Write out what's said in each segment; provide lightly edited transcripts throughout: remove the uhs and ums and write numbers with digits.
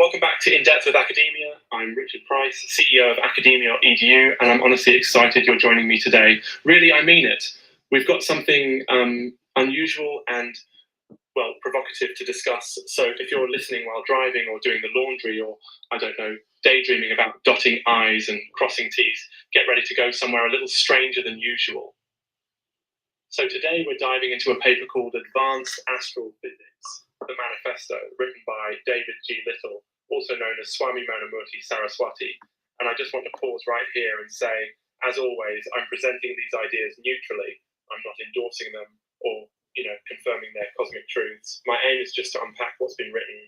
Welcome back to In Depth with Academia. I'm Richard Price, CEO of Academia.edu, and I'm honestly excited you're joining me today. Really, I mean it. We've got something unusual and, well, provocative to discuss. So if you're listening while driving or doing the laundry or, I don't know, daydreaming about dotting I's and crossing T's, get ready to go somewhere a little stranger than usual. So today we're diving into a paper called Advanced Astral Physics, the Manifesto, written by David G. Little, also known as Swami Monamurti Saraswati. And I just want to pause right here and say, as always, I'm presenting these ideas neutrally. I'm not endorsing them or, confirming their cosmic truths. My aim is just to unpack what's been written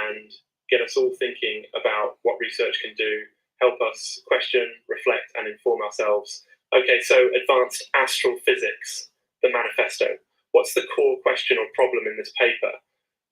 and get us all thinking about what research can do, help us question, reflect, and inform ourselves. Okay, so Advanced Astral Physics, the Manifesto. What's the core question or problem in this paper?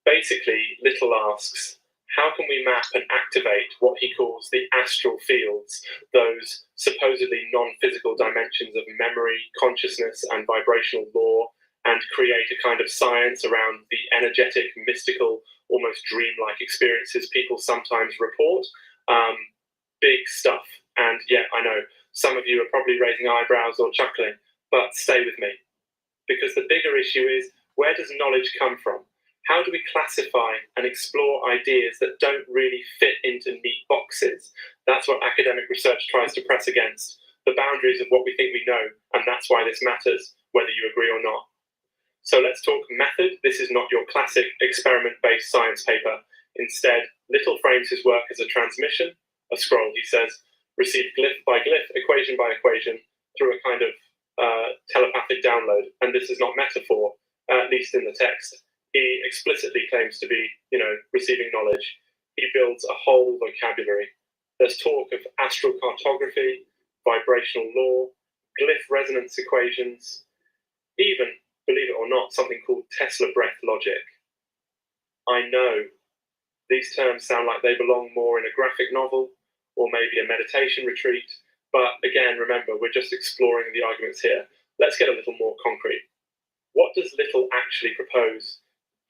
Basically, Little asks, how can we map and activate what he calls the astral fields, those supposedly non-physical dimensions of memory, consciousness, and vibrational law, and create a kind of science around the energetic, mystical, almost dreamlike experiences people sometimes report? Big stuff. And yeah, I know, some of you are probably raising eyebrows or chuckling, but stay with me. Because the bigger issue is, where does knowledge come from? How do we classify and explore ideas that don't really fit into neat boxes? That's what academic research tries to press against, the boundaries of what we think we know, and that's why this matters, whether you agree or not. So let's talk method. This is not your classic experiment-based science paper. Instead, Little frames his work as a transmission, a scroll, he says, received glyph by glyph, equation by equation, through a kind of telepathic download. And this is not metaphor, at least in the text. He explicitly claims to be, receiving knowledge. He builds a whole vocabulary. There's talk of astral cartography, vibrational law, glyph resonance equations, even, believe it or not, something called Tesla breath logic. I know these terms sound like they belong more in a graphic novel or maybe a meditation retreat, but again, remember, we're just exploring the arguments here. Let's get a little more concrete. What does Little actually propose?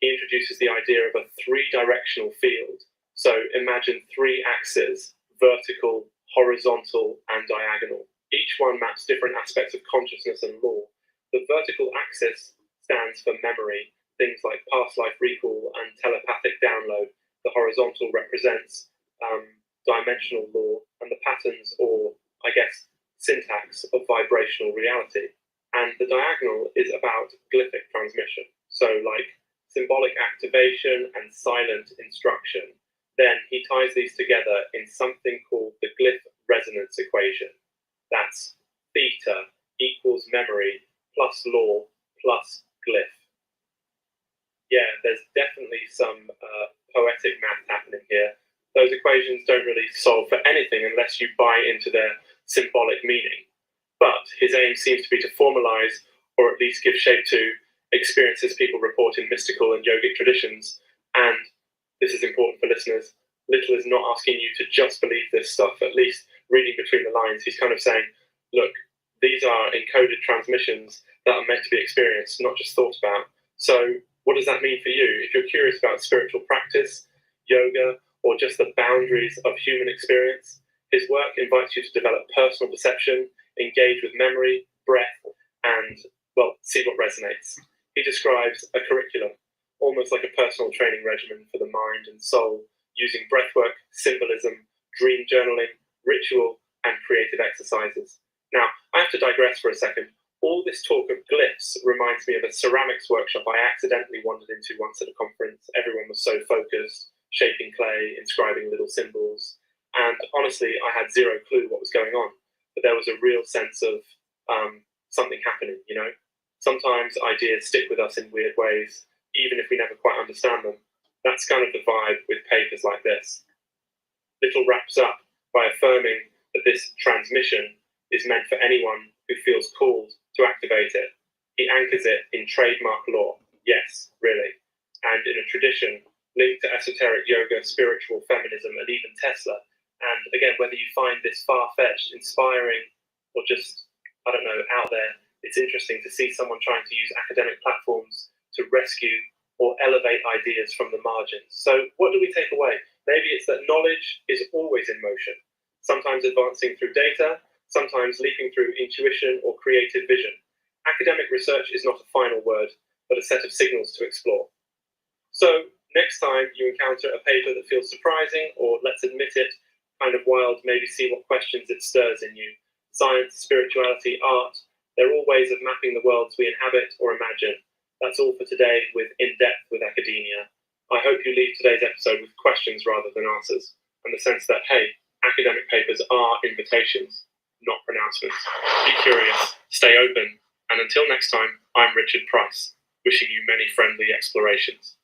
He introduces the idea of a three-directional field. So imagine three axes, vertical, horizontal, and diagonal. Each one maps different aspects of consciousness and law. The vertical axis stands for memory, things like past life recall and telepathic download. The horizontal represents dimensional law and the patterns, or I guess syntax, of vibrational reality. And the diagonal is about glyphic transmission. So like symbolic activation and silent instruction. Then he ties these together in something called the glyph resonance equation. That's theta equals memory plus law plus glyph. Yeah, there's definitely some poetic math happening here. Those equations don't really solve for anything unless you buy into their symbolic meaning. But his aim seems to be to formalize, or at least give shape to, experiences people report in mystical and yogic traditions. And this is important for listeners. Little is not asking you to just believe this stuff, at least reading between the lines. He's kind of saying, look, these are encoded transmissions that are meant to be experienced, not just thought about. So what does that mean for you? If you're curious about spiritual practice, yoga, or just the boundaries of human experience, his work invites you to develop personal perception, engage with memory, breath, and, well, see what resonates. He describes a curriculum, almost like a personal training regimen for the mind and soul, using breathwork, symbolism, dream journaling, ritual, and creative exercises. Now, I have to digress for a second. All this talk of glyphs reminds me of a ceramics workshop I accidentally wandered into once at a conference. Everyone was so focused, shaping clay, inscribing little symbols. And honestly, I had zero clue what was going on. But there was a real sense of something happening, Sometimes ideas stick with us in weird ways, even if we never quite understand them. That's kind of the vibe with papers like this. Little wraps up by affirming that this transmission is meant for anyone who feels called to activate it. He anchors it in trademark law. Yes, really. And in a tradition linked to esoteric yoga, spiritual feminism, and even Tesla. And again, whether you find this far-fetched, inspiring, or just, out there, it's interesting to see someone trying to use academic platforms to rescue or elevate ideas from the margins. So what do we take away? Maybe it's that knowledge is always in motion, sometimes advancing through data, sometimes leaping through intuition or creative vision. Academic research is not a final word, but a set of signals to explore. So, next time you encounter a paper that feels surprising, or let's admit it, kind of wild, maybe see what questions it stirs in you. Science, spirituality, art, they're all ways of mapping the worlds we inhabit or imagine. That's all for today with In Depth with Academia. I hope you leave today's episode with questions rather than answers, and the sense that, hey, academic papers are invitations, not pronouncements. Be curious, stay open, and until next time, I'm Richard Price, wishing you many friendly explorations.